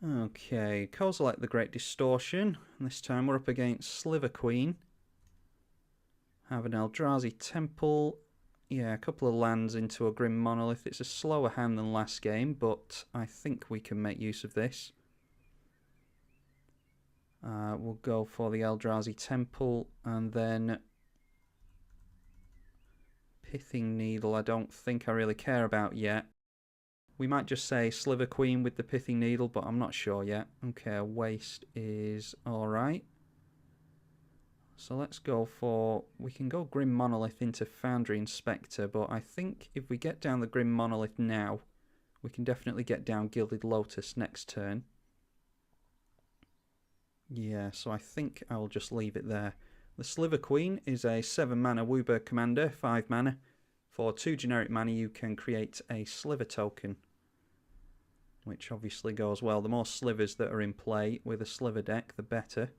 Okay, Kozilek the Great Distortion. And this time we're up against Sliver Queen. Have an Eldrazi Temple. Yeah, a couple of lands into a Grim Monolith. It's a slower hand than last game, but I think we can make use of this. We'll go for the Eldrazi Temple, and then Pithing Needle I don't think I really care about yet. We might just say Sliver Queen with the Pithing Needle, but I'm not sure yet. Okay, Waste is alright. So let's go for... we can go Grim Monolith into Foundry Inspector, but I think if we get down the Grim Monolith now, we can definitely get down Gilded Lotus next turn. Yeah, so I think I'll just leave it there. The Sliver Queen is a 7 mana Wooburg Commander, 5 mana. For 2 generic mana you can create a Sliver token, which obviously goes well. The more Slivers that are in play with a Sliver deck, the better.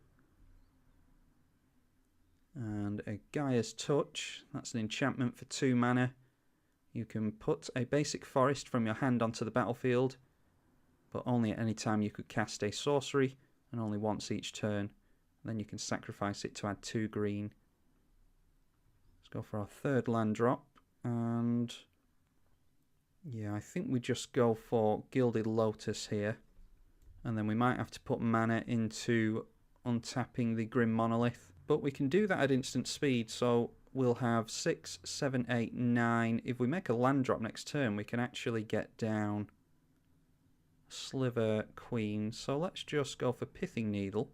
And a Gaia's Touch, that's an enchantment for 2 mana. You can put a basic forest from your hand onto the battlefield, but only at any time you could cast a sorcery, and only once each turn. Then you can sacrifice it to add 2 green. Let's go for our 3rd land drop, and yeah, I think we just go for Gilded Lotus here, and then we might have to put mana into untapping the Grim Monolith. But we can do that at instant speed, so we'll have 6, 7, 8, 9. If we make a land drop next turn, we can actually get down Sliver Queen. So let's just go for Pithing Needle.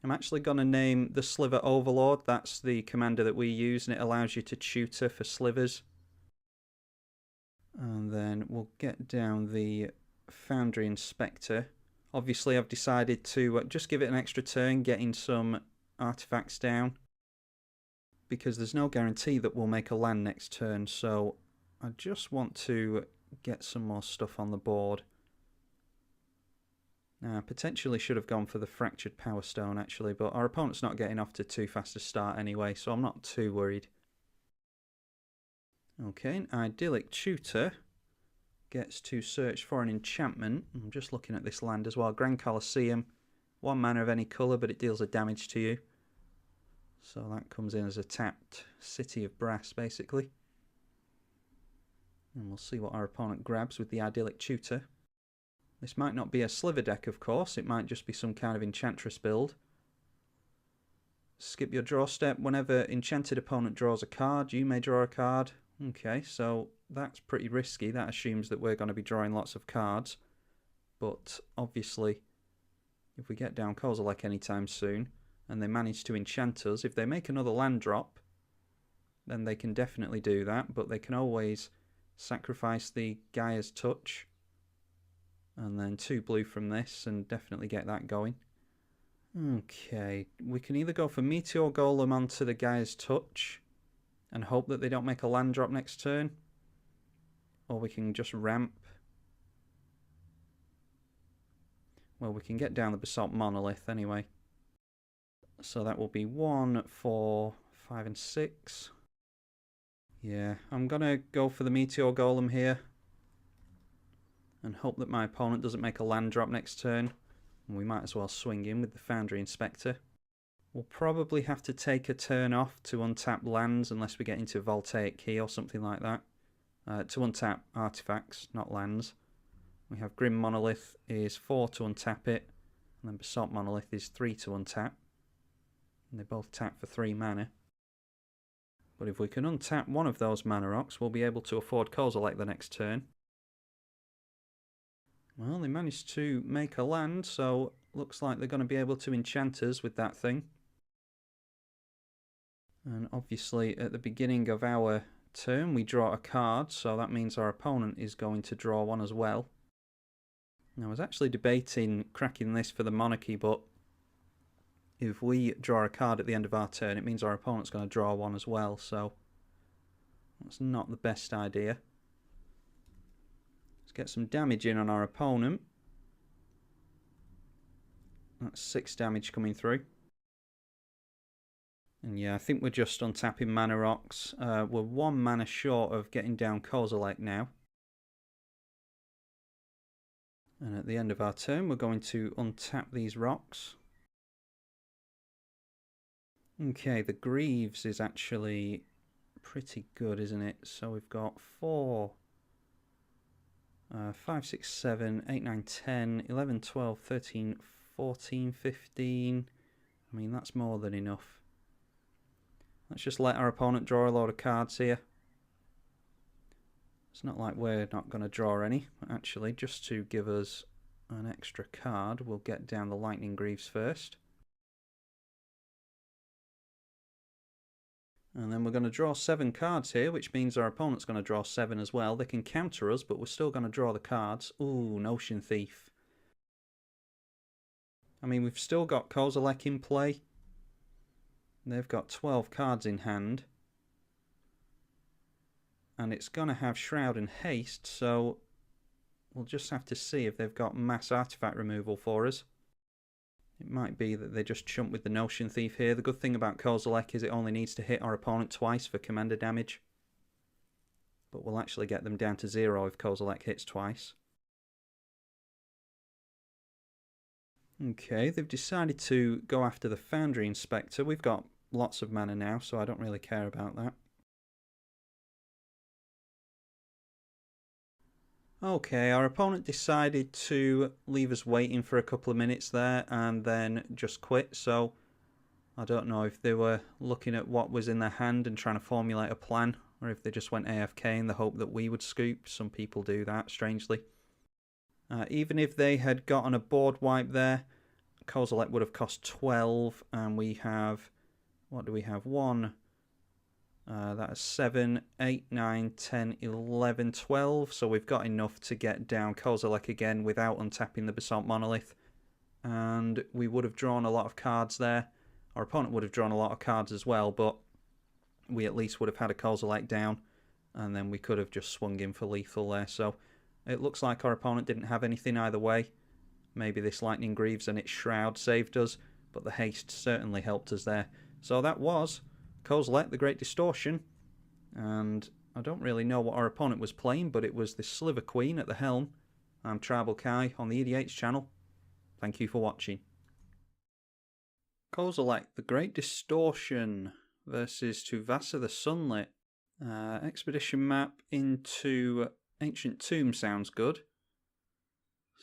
I'm actually going to name the Sliver Overlord. That's the commander that we use, and it allows you to tutor for slivers. And then we'll get down the Foundry Inspector. Obviously, I've decided to just give it an extra turn, getting some artifacts down, because there's no guarantee that we'll make a land next turn, so I just want to get some more stuff on the board. Now, I potentially should have gone for the Fractured Power Stone actually, but our opponent's not getting off to too fast a start anyway, so I'm not too worried. Okay, an Idyllic Tutor gets to search for an enchantment. I'm just looking at this land as well. Grand Colosseum, 1 mana of any colour, but it deals a damage to you. So that comes in as a tapped City of Brass, basically. And we'll see what our opponent grabs with the Idyllic Tutor. This might not be a Sliver deck, of course. It might just be some kind of Enchantress build. Skip your draw step. Whenever enchanted opponent draws a card, you may draw a card. Okay, so that's pretty risky. That assumes that we're going to be drawing lots of cards. But obviously, if we get down Kozilek anytime soon, and they manage to enchant us, if they make another land drop, then they can definitely do that, but they can always sacrifice the Gaia's Touch, and then 2 blue from this, and definitely get that going. Okay, we can either go for Meteor Golem onto the Gaia's Touch, and hope that they don't make a land drop next turn, or we can just ramp. Well, we can get down the Basalt Monolith anyway. So that will be 1, 4, 5 and 6. Yeah, I'm going to go for the Meteor Golem here. And hope that my opponent doesn't make a land drop next turn. And we might as well swing in with the Foundry Inspector. We'll probably have to take a turn off to untap lands unless we get into Voltaic Key or something like that. To untap artifacts, not lands. We have Grim Monolith is 4 to untap it, and then Basalt Monolith is 3 to untap. And they both tap for 3 mana. But if we can untap one of those mana rocks, we'll be able to afford Kozilek the next turn. Well, they managed to make a land, so looks like they're going to be able to enchant us with that thing. And obviously at the beginning of our turn we draw a card, so that means our opponent is going to draw one as well. Now, I was actually debating cracking this for the Monarchy, but if we draw a card at the end of our turn, it means our opponent's going to draw one as well, so that's not the best idea. Let's get some damage in on our opponent. That's 6 damage coming through. And yeah, I think we're just untapping mana rocks. We're 1 mana short of getting down Kozilek now. And at the end of our turn, we're going to untap these rocks. Okay, the Greaves is actually pretty good, isn't it? So we've got 4, 5, 6, 7, 8, 9, 10, 11, 12, 13, 14, 15. I mean, that's more than enough. Let's just let our opponent draw a load of cards here. It's not like we're not going to draw any. Actually, just to give us an extra card, we'll get down the Lightning Greaves first. And then we're going to draw 7 cards here, which means our opponent's going to draw 7 as well. They can counter us, but we're still going to draw the cards. Ooh, Notion Thief. I mean, we've still got Kozilek in play. They've got 12 cards in hand. And it's going to have Shroud and Haste, so we'll just have to see if they've got mass artifact removal for us. It might be that they just chump with the Notion Thief here. The good thing about Kozilek is it only needs to hit our opponent twice for commander damage. But we'll actually get them down to 0 if Kozilek hits twice. Okay, they've decided to go after the Foundry Inspector. We've got lots of mana now, so I don't really care about that. Okay, our opponent decided to leave us waiting for a couple of minutes there and then just quit, so I don't know if they were looking at what was in their hand and trying to formulate a plan, or if they just went AFK in the hope that we would scoop. Some people do that, strangely. Even if they had gotten a board wipe there, Kozilek would have cost 12, and we have, what do we have, 1, that is 7, 8, 9, 10, 11, 12. So we've got enough to get down Kozilek again without untapping the Basalt Monolith. And we would have drawn a lot of cards there. Our opponent would have drawn a lot of cards as well, but we at least would have had a Kozilek down. And then we could have just swung in for lethal there. So it looks like our opponent didn't have anything either way. Maybe this Lightning Greaves and its Shroud saved us, but the haste certainly helped us there. So that was Kozilek, the Great Distortion, and I don't really know what our opponent was playing, but it was the Sliver Queen at the helm. I'm tribalkai on the EDH channel. Thank you for watching. Kozilek, the Great Distortion versus Tuvasa the Sunlit. Expedition map into Ancient Tomb sounds good.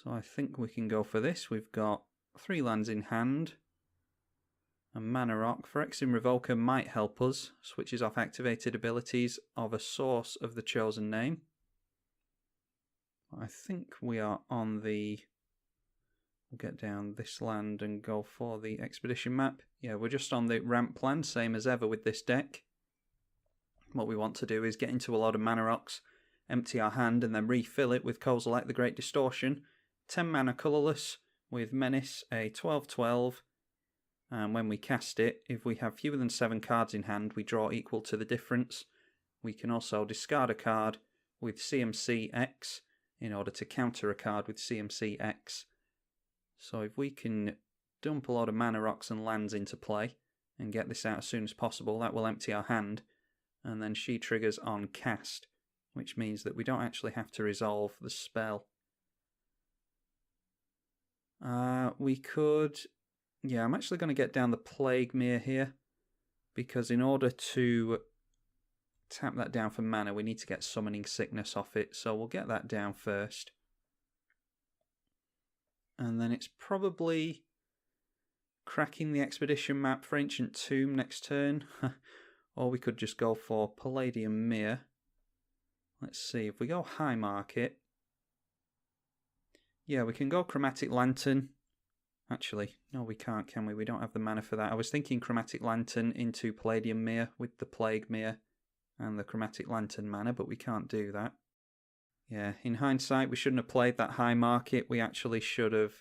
So I think we can go for this. We've got 3 lands in hand. A mana rock. Phyrexian Revoker might help us. Switches off activated abilities of a source of the chosen name. I think we are on the... We'll get down this land and go for the expedition map. Yeah, we're just on the ramp plan, same as ever with this deck. What we want to do is get into a lot of mana rocks, empty our hand, and then refill it with Kozilek, the Great Distortion. 10 mana colourless with Menace, a 12/12. And when we cast it, if we have fewer than 7 cards in hand, we draw equal to the difference. We can also discard a card with CMC X in order to counter a card with CMC X. So if we can dump a lot of mana rocks and lands into play and get this out as soon as possible, that will empty our hand. And then she triggers on cast, which means that we don't actually have to resolve the spell. We could... Yeah, I'm actually going to get down the Plague Mere here, because in order to tap that down for mana, we need to get Summoning Sickness off it, so we'll get that down first. And then it's probably cracking the Expedition map for Ancient Tomb next turn, or we could just go for Palladium Mere. Let's see, if we go High Market, yeah, we can go Chromatic Lantern. Actually, no we can't, can we? We don't have the mana for that. I was thinking Chromatic Lantern into Palladium Mere with the Plague Mere and the Chromatic Lantern mana, but we can't do that. Yeah, in hindsight, we shouldn't have played that High Market. We actually should have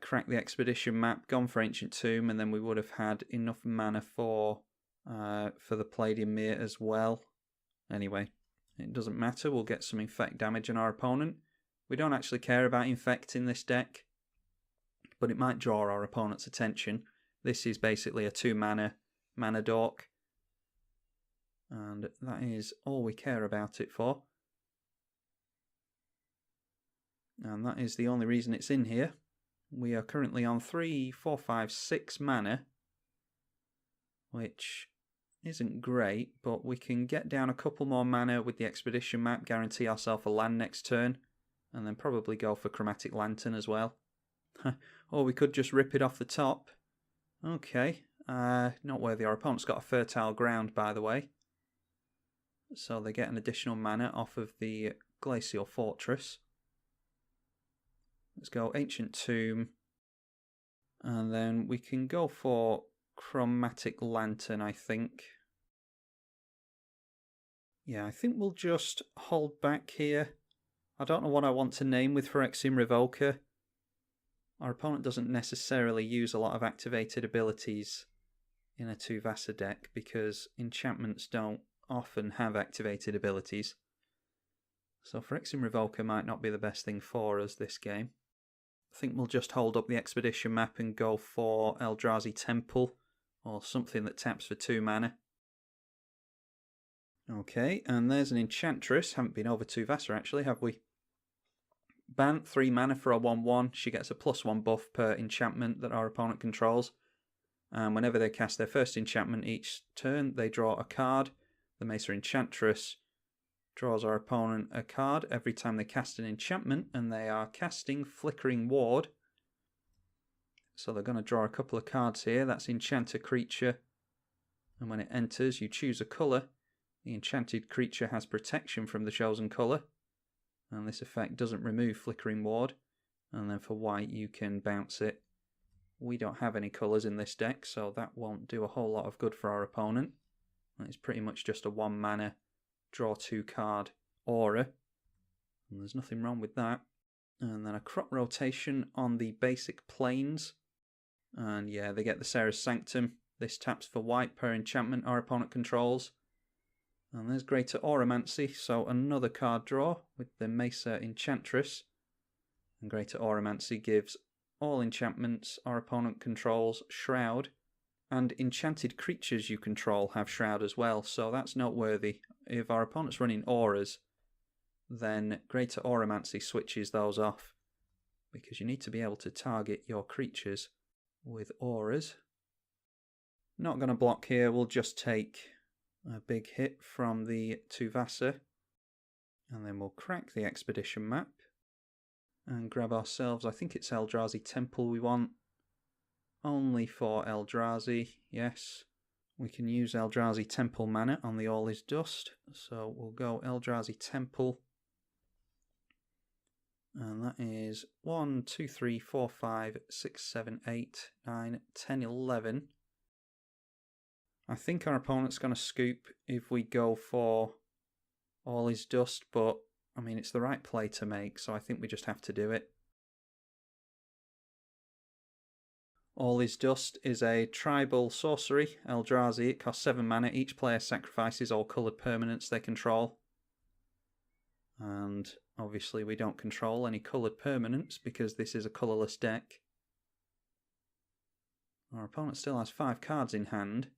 cracked the Expedition map, gone for Ancient Tomb, and then we would have had enough mana for the Palladium Mere as well. Anyway, it doesn't matter. We'll get some Infect damage on our opponent. We don't actually care about Infect in this deck, but it might draw our opponent's attention. This is basically a 2 mana dork, and that is all we care about it for. And that is the only reason it's in here. We are currently on 3, 4, 5, 6 mana, which isn't great, but we can get down a couple more mana with the Expedition map, guarantee ourselves a land next turn, and then probably go for Chromatic Lantern as well. Or we could just rip it off the top. Okay, not worthy. Our opponent's got a Fertile Ground, by the way. So they get an additional mana off of the Glacial Fortress. Let's go Ancient Tomb. And then we can go for Chromatic Lantern, I think. Yeah, I think we'll just hold back here. I don't know what I want to name with Phyrexian Revoker. Our opponent doesn't necessarily use a lot of activated abilities in a Tuvasa deck because enchantments don't often have activated abilities. So Phyrexian Revoker might not be the best thing for us this game. I think we'll just hold up the Expedition map and go for Eldrazi Temple or something that taps for 2 mana. Okay, and there's an Enchantress. Haven't been over Tuvasa actually, have we? Bant, 3 mana for a 1/1. She gets a +1 buff per enchantment that our opponent controls. And whenever they cast their first enchantment each turn, they draw a card. The Mesa Enchantress draws our opponent a card every time they cast an enchantment, and they are casting Flickering Ward. So they're going to draw a couple of cards here. That's Enchanter Creature. And when it enters, you choose a colour. The enchanted creature has protection from the chosen colour. And this effect doesn't remove Flickering Ward. And then for white, you can bounce it. We don't have any colours in this deck, so that won't do a whole lot of good for our opponent. It's pretty much just a 1 mana, draw 2 card aura. And there's nothing wrong with that. And then a crop rotation on the basic planes. And yeah, they get the Sarah's Sanctum. This taps for white per enchantment our opponent controls. And there's Greater Auramancy, so another card draw with the Mesa Enchantress. And Greater Auramancy gives all enchantments our opponent controls Shroud, and enchanted creatures you control have Shroud as well, so that's noteworthy. If our opponent's running auras, then Greater Auramancy switches those off, because you need to be able to target your creatures with auras. Not going to block here, we'll just take a big hit from the Tuvasa, and then we'll crack the Expedition map and grab ourselves, I think it's Eldrazi Temple we want. Only for Eldrazi, yes. We can use Eldrazi Temple mana on the All Is Dust, so we'll go Eldrazi Temple. And that is 1, 2, 3, 4, 5, 6, 7, 8, 9, 10, 11. I think our opponent's going to scoop if we go for All Is Dust, but I mean it's the right play to make, so I think we just have to do it. All Is Dust is a tribal sorcery, Eldrazi. It costs 7 mana. Each player sacrifices all coloured permanents they control. And obviously we don't control any coloured permanents because this is a colourless deck. Our opponent still has 5 cards in hand,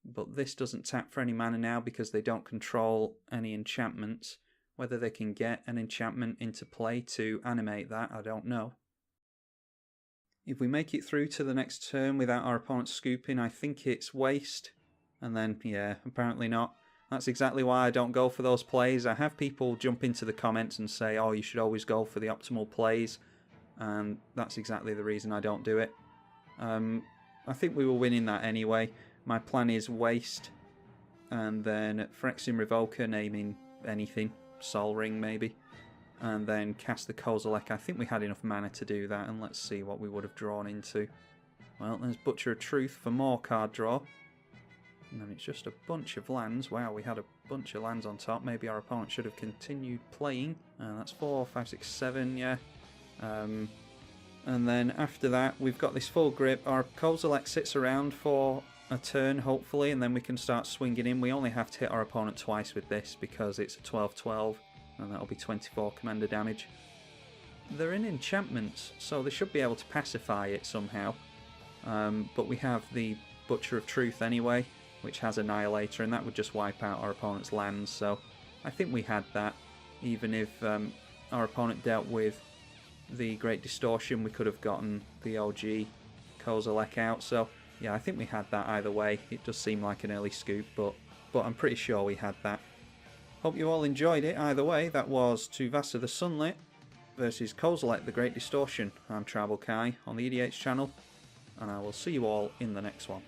but this doesn't tap for any mana now because they don't control any enchantments. Whether they can get an enchantment into play to animate that, I don't know. If we make it through to the next turn without our opponent scooping, I think it's waste. And then, yeah, apparently not. That's exactly why I don't go for those plays. I have people jump into the comments and say, oh, you should always go for the optimal plays. And that's exactly the reason I don't do it. I think we were winning that anyway. My plan is waste. And then Phyrexian Revoker, naming anything. Sol Ring, maybe. And then cast the Kozilek. I think we had enough mana to do that, and let's see what we would have drawn into. Well, there's Butcher of Truth for more card draw. And then it's just a bunch of lands. Wow, we had a bunch of lands on top. Maybe our opponent should have continued playing. That's 4, 5, 6, 7, yeah. And then after that, we've got this full grip. Our Kozilek sits around for a turn, hopefully, and then we can start swinging in. We only have to hit our opponent twice with this because it's a 12-12. And that'll be 24 commander damage. They're in enchantments, so they should be able to pacify it somehow. But we have the Butcher of Truth anyway, which has Annihilator, and that would just wipe out our opponent's lands. So I think we had that, even if our opponent dealt with the Great Distortion, we could have gotten the OG Kozilek out. So yeah, I think we had that either way. It does seem like an early scoop, but I'm pretty sure we had that. Hope you all enjoyed it either way. That was Tuvasa the Sunlit versus Kozilek the Great Distortion. I'm tribalkai on the EDH channel, and I will see you all in the next one.